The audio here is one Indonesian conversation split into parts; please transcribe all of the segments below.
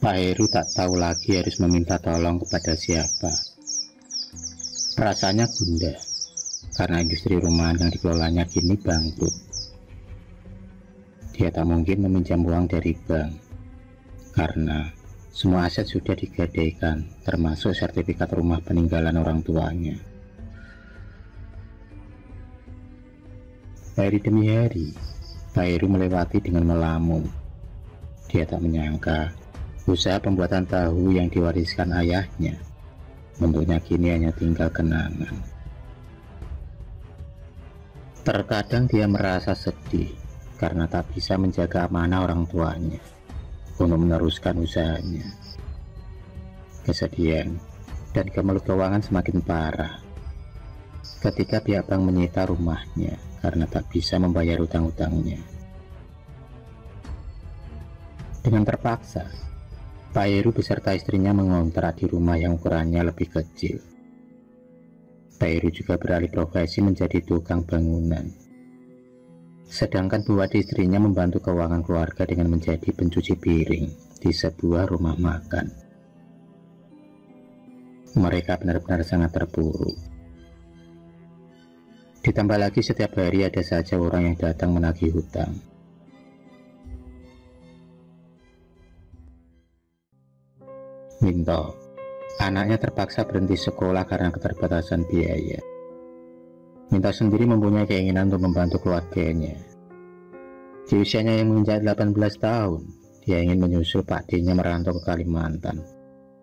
Pak Heru tak tahu lagi harus meminta tolong kepada siapa. Rasanya gundah, karena industri rumahan yang dikelolanya kini bangkrut. Dia tak mungkin meminjam uang dari bank, karena semua aset sudah digadaikan, termasuk sertifikat rumah peninggalan orang tuanya. Hari demi hari, Pak Heru melewati dengan melamun. Dia tak menyangka usaha pembuatan tahu yang diwariskan ayahnya bentuknya kini hanya tinggal kenangan. Terkadang dia merasa sedih karena tak bisa menjaga amanah orang tuanya untuk meneruskan usahanya. Kesedihan dan gemuruh keuangan semakin parah ketika pihak bank menyita rumahnya karena tak bisa membayar utang-utangnya. Dengan terpaksa, Pak Heru beserta istrinya mengontrak di rumah yang ukurannya lebih kecil. Pak Heru juga beralih profesi menjadi tukang bangunan. Sedangkan buat istrinya membantu keuangan keluarga dengan menjadi pencuci piring di sebuah rumah makan. Mereka benar-benar sangat terpuruk. Ditambah lagi setiap hari ada saja orang yang datang menagih hutang. Minto, anaknya terpaksa berhenti sekolah karena keterbatasan biaya. Minto sendiri mempunyai keinginan untuk membantu keluarganya. Di usianya yang menginjak 18 tahun, dia ingin menyusul Pak D-nya merantau ke Kalimantan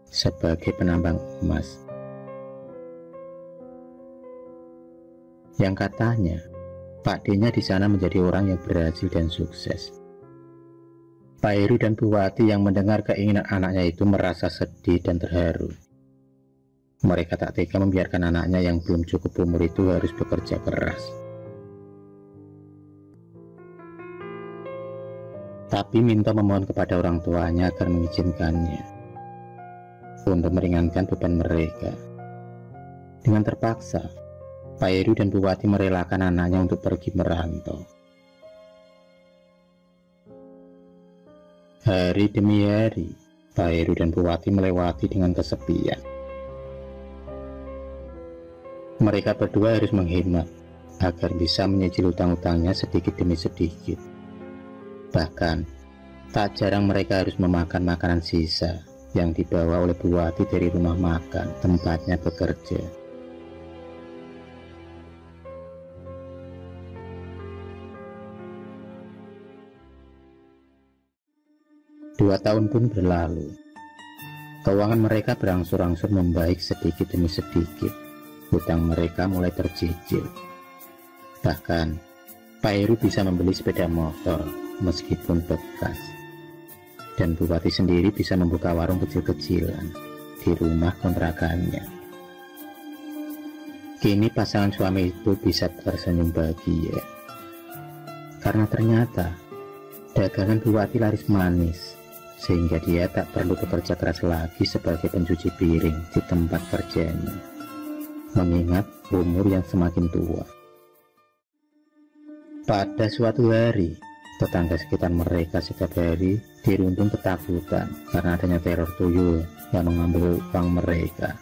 sebagai penambang emas. Yang katanya, Pak D-nya di sana menjadi orang yang berhasil dan sukses. Pak Heru dan Bu Wati yang mendengar keinginan anaknya itu merasa sedih dan terharu. Mereka tak tega membiarkan anaknya yang belum cukup umur itu harus bekerja keras. Tapi Minto memohon kepada orang tuanya agar mengizinkannya untuk meringankan beban mereka. Dengan terpaksa, Pak Heru dan Bu Wati merelakan anaknya untuk pergi merantau. Hari demi hari, Pak Heru dan Bu Wati melewati dengan kesepian. Mereka berdua harus menghemat agar bisa menyicil utang-utangnya sedikit demi sedikit. Bahkan, tak jarang mereka harus memakan makanan sisa yang dibawa oleh Bu Wati dari rumah makan tempatnya bekerja. Dua tahun pun berlalu. Keuangan mereka berangsur-angsur membaik sedikit demi sedikit. Hutang mereka mulai tercicil. Bahkan, Pak Heru bisa membeli sepeda motor meskipun bekas. Dan Bu Wati sendiri bisa membuka warung kecil-kecilan di rumah kontrakannya. Kini pasangan suami itu bisa tersenyum bahagia. Karena ternyata dagangan Bu Wati laris manis, sehingga dia tak perlu bekerja keras lagi sebagai pencuci piring di tempat kerjanya, mengingat umur yang semakin tua. Pada suatu hari, tetangga sekitar mereka setiap hari dirundung ketakutan karena adanya teror tuyul yang mengambil uang mereka.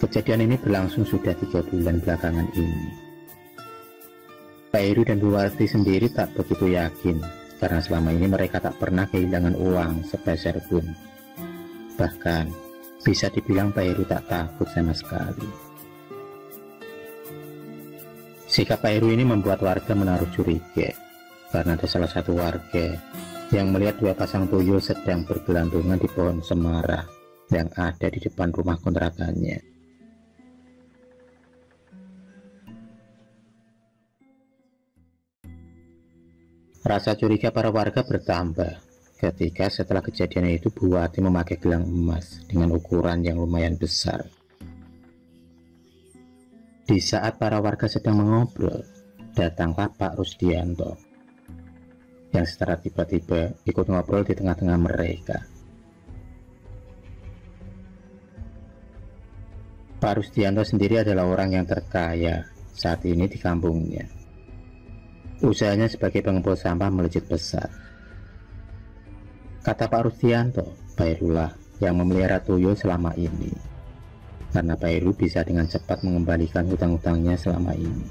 Kejadian ini berlangsung sudah 3 bulan belakangan ini. Pak Heru dan Bu Wati sendiri tak begitu yakin karena selama ini mereka tak pernah kehilangan uang sepeser pun. Bahkan bisa dibilang Pak Heru tak takut sama sekali. Sikap Pak Heru ini membuat warga menaruh curiga karena ada salah satu warga yang melihat 2 pasang tuyul sedang bergelantungan di pohon semara yang ada di depan rumah kontrakannya. Rasa curiga para warga bertambah ketika setelah kejadian itu Bu Wati memakai gelang emas dengan ukuran yang lumayan besar. Di saat para warga sedang mengobrol, datanglah Pak Rusdianto yang secara tiba-tiba ikut ngobrol di tengah-tengah mereka. Pak Rusdianto sendiri adalah orang yang terkaya saat ini di kampungnya. Usahanya sebagai pengepul sampah melejit besar. Kata Pak Rusdianto, Pak Herulah yang memelihara tuyul selama ini, karena Pak Heru bisa dengan cepat mengembalikan hutang-hutangnya selama ini.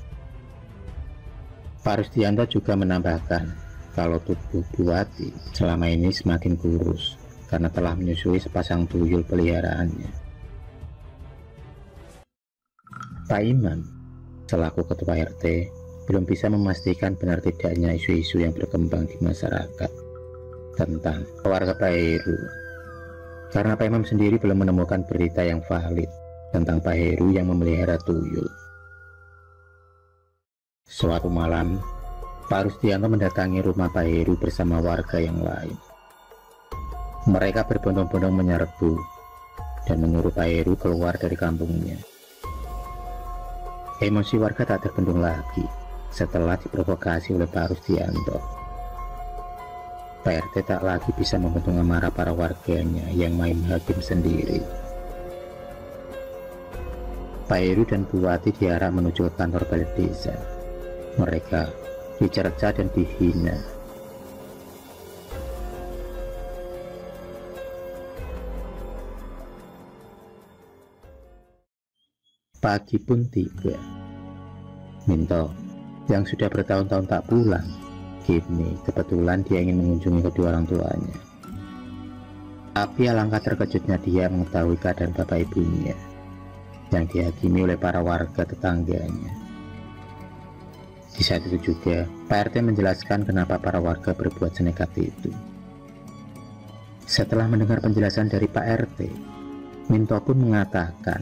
Pak Rusdianto juga menambahkan kalau tubuh Bu Wati selama ini semakin kurus karena telah menyusui sepasang tuyul peliharaannya. Pak Imam selaku Ketua RT belum bisa memastikan benar tidaknya isu-isu yang berkembang di masyarakat tentang keluarga Pak Heru, karena Pak Imam sendiri belum menemukan berita yang valid tentang Pak Heru yang memelihara tuyul. Suatu malam, Pak Rusdianto mendatangi rumah Pak Heru bersama warga yang lain. Mereka berbondong-bondong menyerbu dan menyuruh Pak Heru keluar dari kampungnya. Emosi warga tak terbendung lagi setelah diprovokasi oleh Pak Rusdianto. Pak RT tak lagi bisa membendung amarah para warganya yang main hakim sendiri. Pak Heru dan Bu Wati diarah menuju ke kantor balai desa. Mereka dicerca dan dihina. Pagi pun tiba. Minto yang sudah bertahun-tahun tak pulang, kini kebetulan dia ingin mengunjungi kedua orang tuanya. Tapi alangkah terkejutnya dia mengetahui keadaan bapak ibunya yang dihakimi oleh para warga tetangganya. Di saat itu juga Pak RT menjelaskan kenapa para warga berbuat senekat itu. Setelah mendengar penjelasan dari Pak RT, Minto pun mengatakan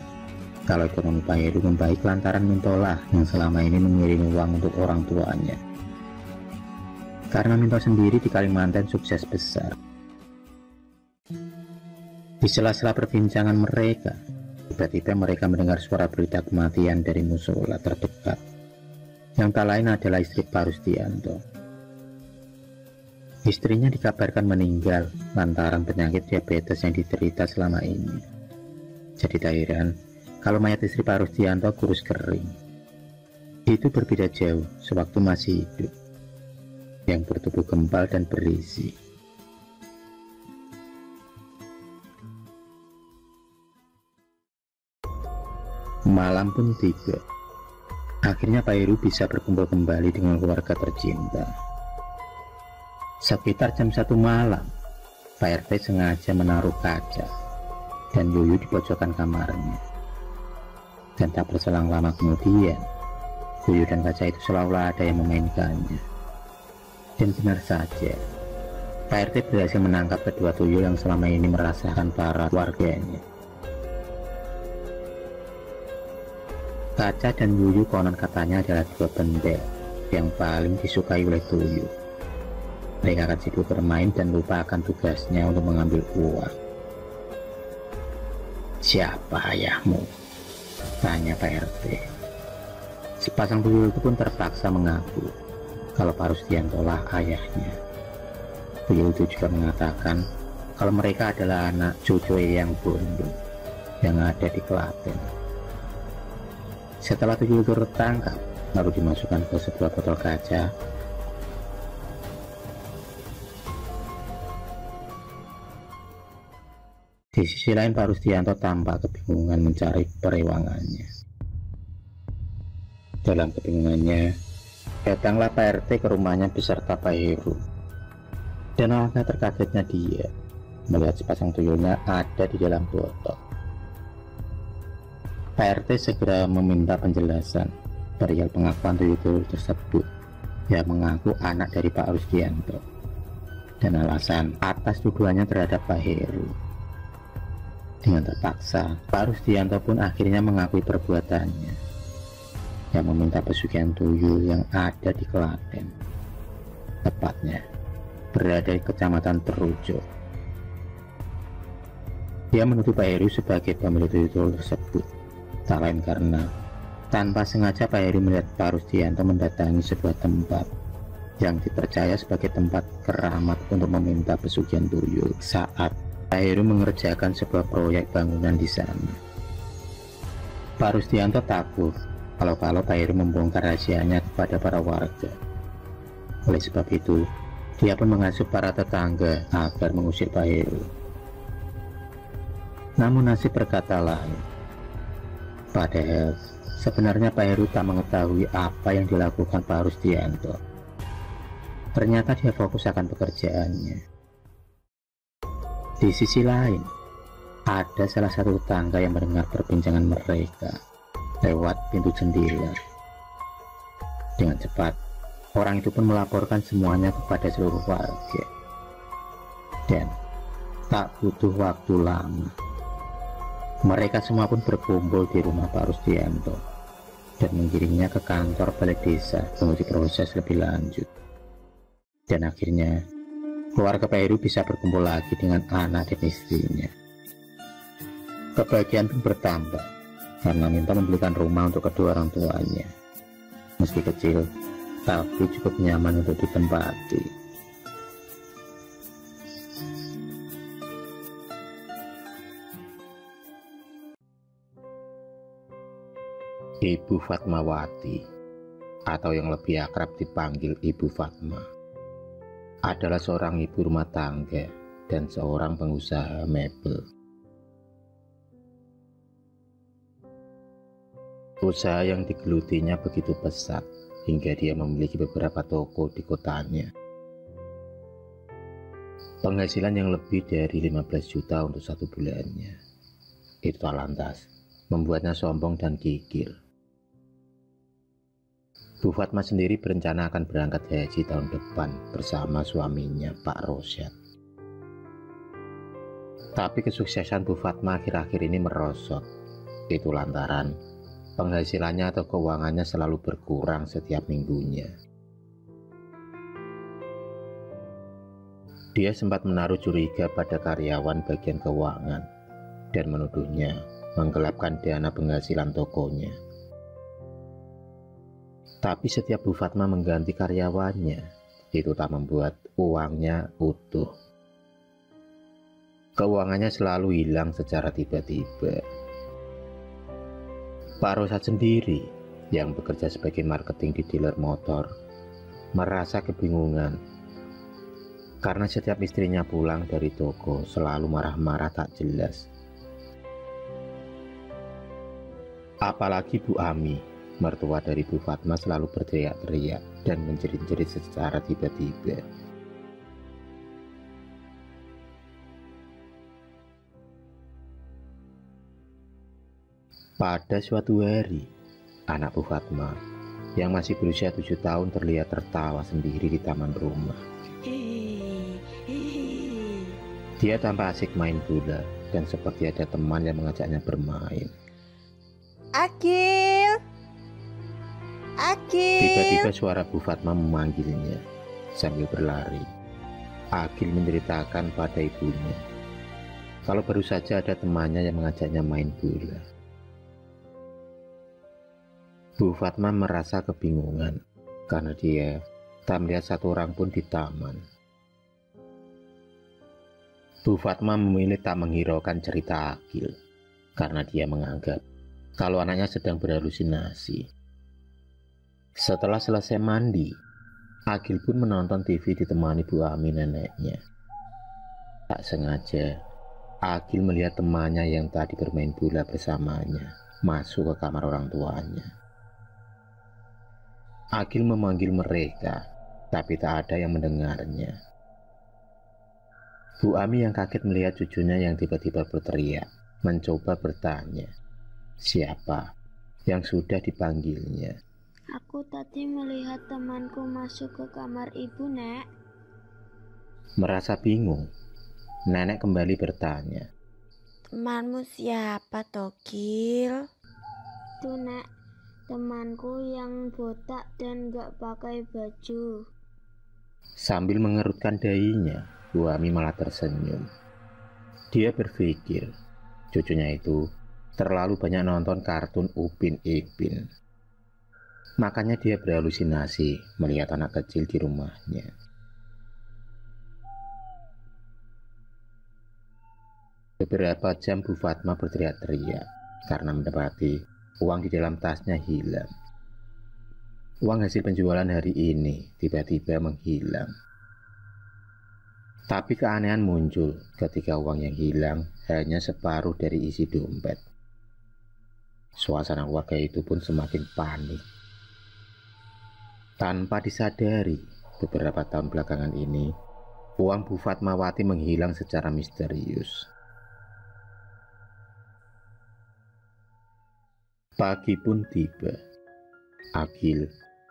kalau ekonomi Pak Heru membaik lantaran Mintolah yang selama ini mengirim uang untuk orang tuanya. Karena Minto sendiri di Kalimantan sukses besar. Di sela-sela perbincangan mereka, tiba-tiba mereka mendengar suara berita kematian dari musola terdekat, yang tak lain adalah istri Pak Rusdianto. Istrinya dikabarkan meninggal lantaran penyakit diabetes yang diderita selama ini. Jadi tak heran kalau mayat istri Pak Rusdianto kurus kering. Itu berbeda jauh sewaktu masih hidup, yang bertubuh gempal dan berisi. Malam pun tiba. Akhirnya Pak Heru bisa berkumpul kembali dengan keluarga tercinta. Sekitar jam 1 malam, Pak RT sengaja menaruh kaca dan Yuyu di pojokan kamarnya. Dan tak berselang lama kemudian, Yuyu dan kaca itu seolah-olah ada yang memainkannya. Dan benar saja, Pak RT berhasil menangkap kedua tuyul yang selama ini merasakan para warganya. Kaca dan Yuyu konon katanya adalah dua benda yang paling disukai oleh tuyul. Mereka akan sibuk bermain dan lupa akan tugasnya untuk mengambil uang. Siapa ayahmu? Tanya Pak RT. Sepasang tuyul itu pun terpaksa mengaku kalau Pak Rusdianto lah ayahnya. Tuyul itu juga mengatakan kalau mereka adalah anak cucu yang Bondo yang ada di Klaten. Setelah tuyul itu tertangkap, lalu dimasukkan ke sebuah botol kaca. Di sisi lain Pak Rusdianto tampak kebingungan mencari perewangannya. Dalam kebingungannya, datanglah Pak RT ke rumahnya beserta Pak Heru. Dan alangkah terkagetnya dia melihat sepasang tuyulnya ada di dalam botol. Pak RT segera meminta penjelasan perihal pengakuan tuyul tersebut yang mengaku anak dari Pak Rusdianto dan alasan atas tuduhannya terhadap Pak Heru. Dengan terpaksa, Pak Rusdianto pun akhirnya mengakui perbuatannya yang meminta pesugihan tuyul yang ada di Klaten, tepatnya berada di Kecamatan Terujo. Dia menuduh Pak Heru sebagai pemilik tuyul tersebut, tak lain karena tanpa sengaja Pak Heru melihat Pak Rusdianto mendatangi sebuah tempat yang dipercaya sebagai tempat keramat untuk meminta pesugihan tuyul saat Pak Heru mengerjakan sebuah proyek bangunan di sana. Pak Rusdianto takut kalau Pak Heru membongkar rahasianya kepada para warga. Oleh sebab itu, Dia pun mengasuh para tetangga agar mengusir Pak Heru. Namun nasib berkata lain. Padahal sebenarnya Pak Heru tak mengetahui apa yang dilakukan Pak Rusdianto. Ternyata dia fokus akan pekerjaannya. Di sisi lain, ada salah satu tetangga yang mendengar perbincangan mereka lewat pintu jendela. Dengan cepat, orang itu pun melaporkan semuanya kepada seluruh warga. Dan tak butuh waktu lama, mereka semua pun berkumpul di rumah Pak Rusdianto dan mengirimnya ke kantor balai desa untuk diproses lebih lanjut. Dan akhirnya, keluarga Pak Heru bisa berkumpul lagi dengan anak dan istrinya. Kebahagiaan pun bertambah karena minta membelikan rumah untuk kedua orang tuanya. Meski kecil, tapi cukup nyaman untuk ditempati. Ibu Fatmawati, atau yang lebih akrab dipanggil Ibu Fatma, adalah seorang ibu rumah tangga dan seorang pengusaha mebel. Usaha yang digelutinya begitu pesat hingga dia memiliki beberapa toko di kotanya. Penghasilan yang lebih dari 15 juta untuk satu bulannya. Itu tak lantas membuatnya sombong dan gigil. Bu Fatma sendiri berencana akan berangkat haji tahun depan bersama suaminya Pak Rosyad. Tapi kesuksesan Bu Fatma akhir-akhir ini merosot. Itu lantaran penghasilannya atau keuangannya selalu berkurang setiap minggunya. Dia sempat menaruh curiga pada karyawan bagian keuangan dan menuduhnya menggelapkan dana penghasilan tokonya. Tapi setiap Bu Fatma mengganti karyawannya, itu tak membuat uangnya utuh. Keuangannya selalu hilang secara tiba-tiba. Pak Rosyad sendiri yang bekerja sebagai marketing di dealer motor merasa kebingungan karena setiap istrinya pulang dari toko selalu marah-marah tak jelas. Apalagi Bu Ami, mertua dari Bu Fatma, selalu berteriak-teriak dan menjerit-jerit secara tiba-tiba. Pada suatu hari, anak Bu Fatma yang masih berusia 7 tahun terlihat tertawa sendiri di taman rumah. Dia tampak asik main bola dan seperti ada teman yang mengajaknya bermain. Akil, Akil. Tiba-tiba suara Bu Fatma memanggilnya sambil berlari. Akil menceritakan pada ibunya kalau baru saja ada temannya yang mengajaknya main bola. Bu Fatma merasa kebingungan karena dia tak melihat satu orang pun di taman. Bu Fatma memilih tak menghiraukan cerita Akil karena dia menganggap kalau anaknya sedang berhalusinasi. Setelah selesai mandi, Akil pun menonton TV ditemani Bu Ami neneknya. Tak sengaja, Akil melihat temannya yang tadi bermain bola bersamanya masuk ke kamar orang tuanya. Akil memanggil mereka, tapi tak ada yang mendengarnya. Bu Ami yang kaget melihat cucunya yang tiba-tiba berteriak, mencoba bertanya, siapa yang sudah dipanggilnya. Aku tadi melihat temanku masuk ke kamar ibu, Nek. Merasa bingung, nenek kembali bertanya. Temanmu siapa, Togil? Tuh, Nek, temanku yang botak dan gak pakai baju. Sambil mengerutkan dahinya, Bu Ami malah tersenyum. Dia berpikir, cucunya itu terlalu banyak nonton kartun Upin Ipin. Makanya dia berhalusinasi melihat anak kecil di rumahnya. Beberapa jam Bu Fatma berteriak-teriak karena mendapati uang di dalam tasnya hilang. Uang hasil penjualan hari ini tiba-tiba menghilang. Tapi keanehan muncul ketika uang yang hilang hanya separuh dari isi dompet. Suasana keluarga itu pun semakin panik. Tanpa disadari, beberapa tahun belakangan ini, uang Bu Fatmawati menghilang secara misterius. Pagi pun tiba. Agil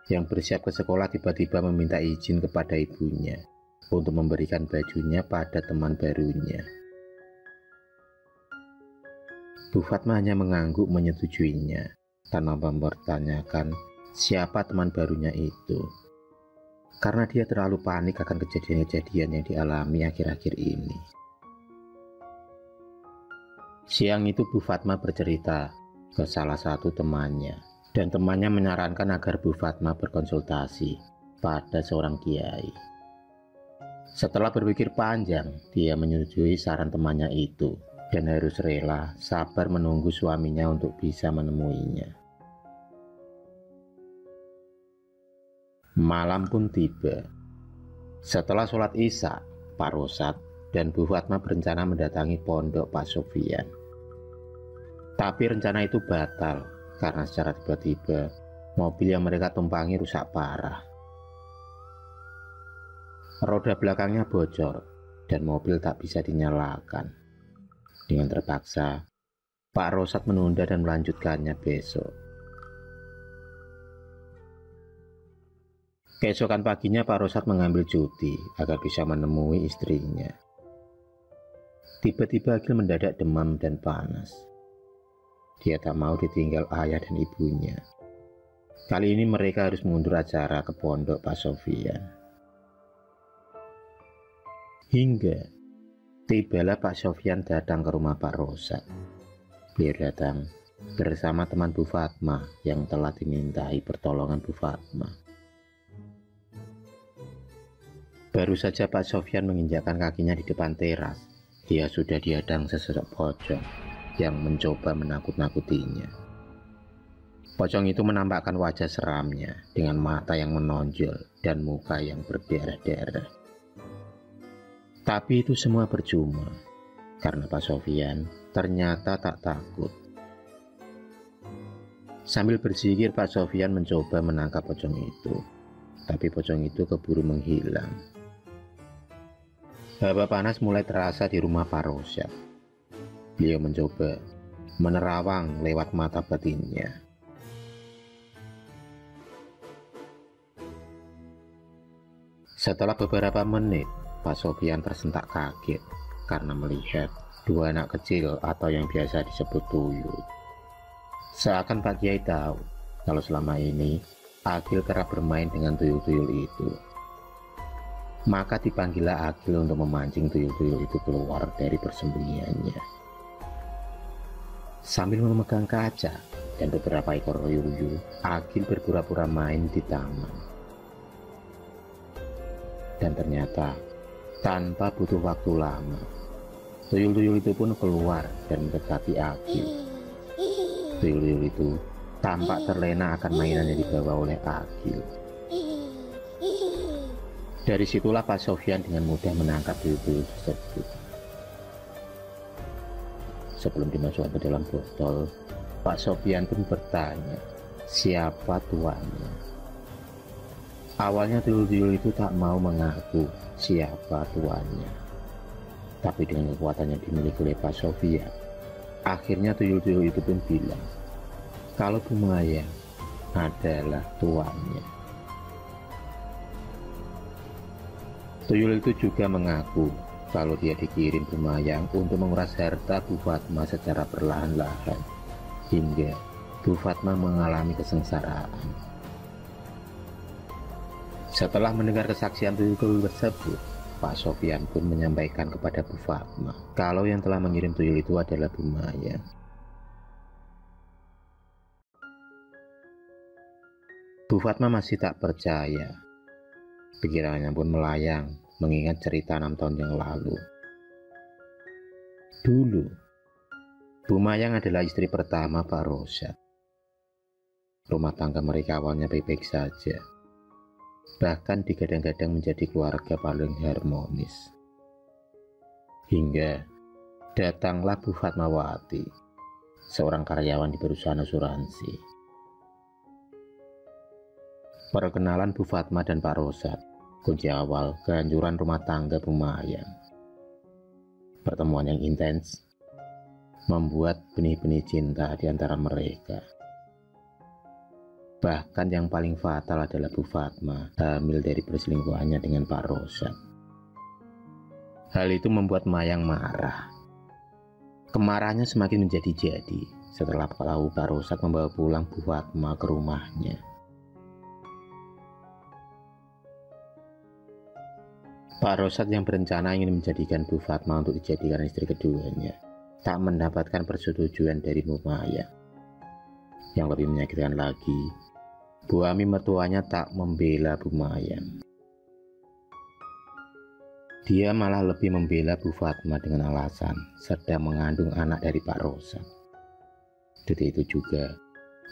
yang bersiap ke sekolah tiba-tiba meminta izin kepada ibunya untuk memberikan bajunya pada teman barunya. Bu Fatma hanya mengangguk menyetujuinya tanpa mempertanyakan siapa teman barunya itu, karena dia terlalu panik akan kejadian-kejadian yang dialami akhir-akhir ini. Siang itu Bu Fatma bercerita ke salah satu temannya, dan temannya menyarankan agar Bu Fatma berkonsultasi pada seorang kiai. Setelah berpikir panjang, dia menyetujui saran temannya itu dan harus rela sabar menunggu suaminya untuk bisa menemuinya. Malam pun tiba. Setelah sholat Isya, Pak Rosad dan Bu Fatma berencana mendatangi pondok Pak Sofyan. Tapi rencana itu batal karena secara tiba-tiba mobil yang mereka tumpangi rusak parah. Roda belakangnya bocor dan mobil tak bisa dinyalakan. Dengan terpaksa, Pak Rosad menunda dan melanjutkannya besok. Keesokan paginya Pak Rosad mengambil cuti agar bisa menemui istrinya. Tiba-tiba Agil mendadak demam dan panas. Dia tak mau ditinggal ayah dan ibunya. Kali ini mereka harus mundur acara ke pondok Pak Sofyan. Hingga tibalah Pak Sofyan datang ke rumah Pak Rosad. Beliau datang bersama teman Bu Fatma yang telah dimintai pertolongan Bu Fatma. Baru saja Pak Sofyan menginjakkan kakinya di depan teras, dia sudah dihadang sesosok pocong yang mencoba menakut-nakutinya. Pocong itu menampakkan wajah seramnya dengan mata yang menonjol dan muka yang berdarah-darah. Tapi itu semua percuma, karena Pak Sofyan ternyata tak takut. Sambil berzikir, Pak Sofyan mencoba menangkap pocong itu, tapi pocong itu keburu menghilang. Hawa panas mulai terasa di rumah Pak Rosad. Beliau mencoba menerawang lewat mata batinnya. Setelah beberapa menit, Pak Sofyan tersentak kaget karena melihat dua anak kecil atau yang biasa disebut tuyul. Seakan Pak Kiai tahu kalau selama ini Agil kerap bermain dengan tuyul-tuyul itu. Maka dipanggillah Agil untuk memancing tuyul-tuyul itu keluar dari persembunyiannya. Sambil memegang kaca dan beberapa ekor tuyul, Agil berpura-pura main di taman. Dan ternyata tanpa butuh waktu lama, tuyul-tuyul itu pun keluar dan mendekati Agil. Tuyul-tuyul itu tampak terlena akan mainan yang dibawa oleh Agil. Dari situlah Pak Sofyan dengan mudah menangkap tuyul-tuyul tersebut. Sebelum dimasukkan ke dalam botol, Pak Sofyan pun bertanya, siapa tuannya? Awalnya tuyul-tuyul itu tak mau mengaku siapa tuannya. Tapi dengan kekuatan yang dimiliki oleh Pak Sofyan, akhirnya tuyul-tuyul itu pun bilang kalau Bumayang adalah tuannya. Tuyul itu juga mengaku kalau dia dikirim Bumayang untuk menguras harta Bu Fatma secara perlahan-lahan, hingga Bu Fatma mengalami kesengsaraan. Setelah mendengar kesaksian tuyul tersebut, Pak Sofyan pun menyampaikan kepada Bu Fatma kalau yang telah mengirim tuyul itu adalah Bumayang. Bu Fatma masih tak percaya. Pikirannya pun melayang mengingat cerita 6 tahun yang lalu. Dulu, Bumayang adalah istri pertama Pak Rosad. Rumah tangga mereka awalnya baik-baik saja. Bahkan digadang-gadang menjadi keluarga paling harmonis. Hingga datanglah Bu Fatmawati, seorang karyawan di perusahaan asuransi. Perkenalan Bu Fatma dan Pak Rosad, kunci awal kehancuran rumah tangga Bu Mayang. Pertemuan yang intens membuat benih-benih cinta di antara mereka. Bahkan yang paling fatal adalah Bu Fatma hamil dari perselingkuhannya dengan Pak Rosad. Hal itu membuat Mayang marah. Kemarahannya semakin menjadi-jadi setelah tahu Pak Rosad membawa pulang Bu Fatma ke rumahnya. Pak Rosad yang berencana ingin menjadikan Bu Fatma untuk dijadikan istri keduanya tak mendapatkan persetujuan dari Bu Mayang. Yang lebih menyakitkan lagi, Bu Ami mertuanya tak membela Bu Mayang. Dia malah lebih membela Bu Fatma dengan alasan sedang mengandung anak dari Pak Rosad. Detik itu juga,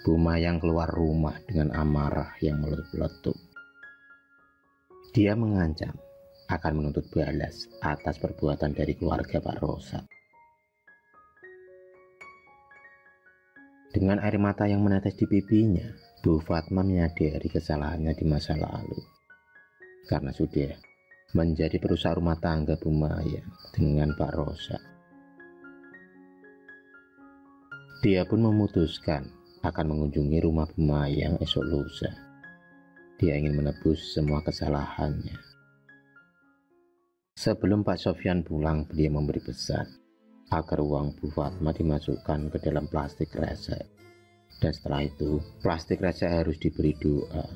Bu Mayang keluar rumah dengan amarah yang meletup. Dia mengancam akan menuntut balas atas perbuatan dari keluarga Pak Rosad. Dengan air mata yang menetes di pipinya, Bu Fatma menyadari kesalahannya di masa lalu. Karena sudah menjadi perusak rumah tangga Bu Mayang dengan Pak Rosad. Dia pun memutuskan akan mengunjungi rumah Bu Mayang esok lusa. Dia ingin menebus semua kesalahannya. Sebelum Pak Sofyan pulang, dia memberi pesan agar uang Bu Fatma dimasukkan ke dalam plastik kresek. Dan setelah itu, plastik kresek harus diberi doa.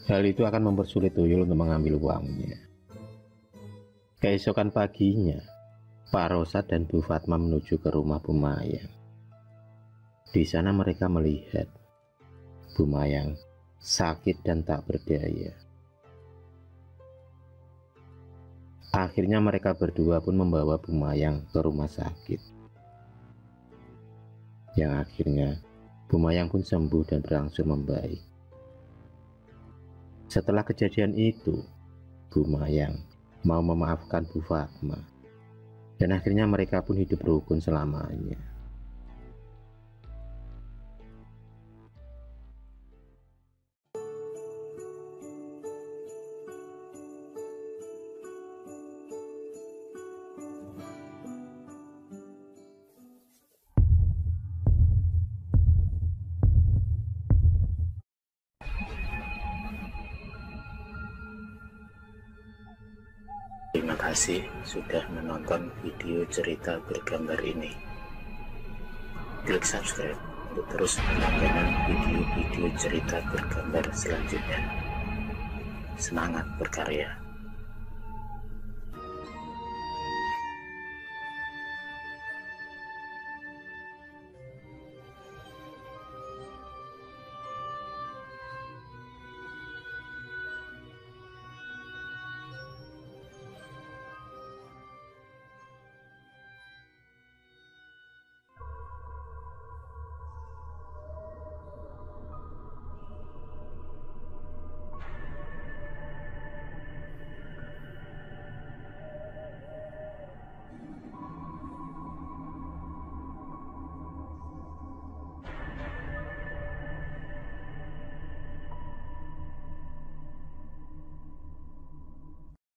Hal itu akan mempersulit tuyul untuk mengambil uangnya. Keesokan paginya, Pak Rosad dan Bu Fatma menuju ke rumah Bu Mayang. Di sana mereka melihat Bu Mayang sakit dan tak berdaya. Akhirnya mereka berdua pun membawa Bu Mayang ke rumah sakit. Yang akhirnya Bu Mayang pun sembuh dan berangsur membaik. Setelah kejadian itu, Bu Mayang mau memaafkan Bu Fatma. Dan akhirnya mereka pun hidup rukun selamanya. Terima kasih sudah menonton video cerita bergambar ini. Klik subscribe untuk terus mendapatkan video-video cerita bergambar selanjutnya. Semangat berkarya.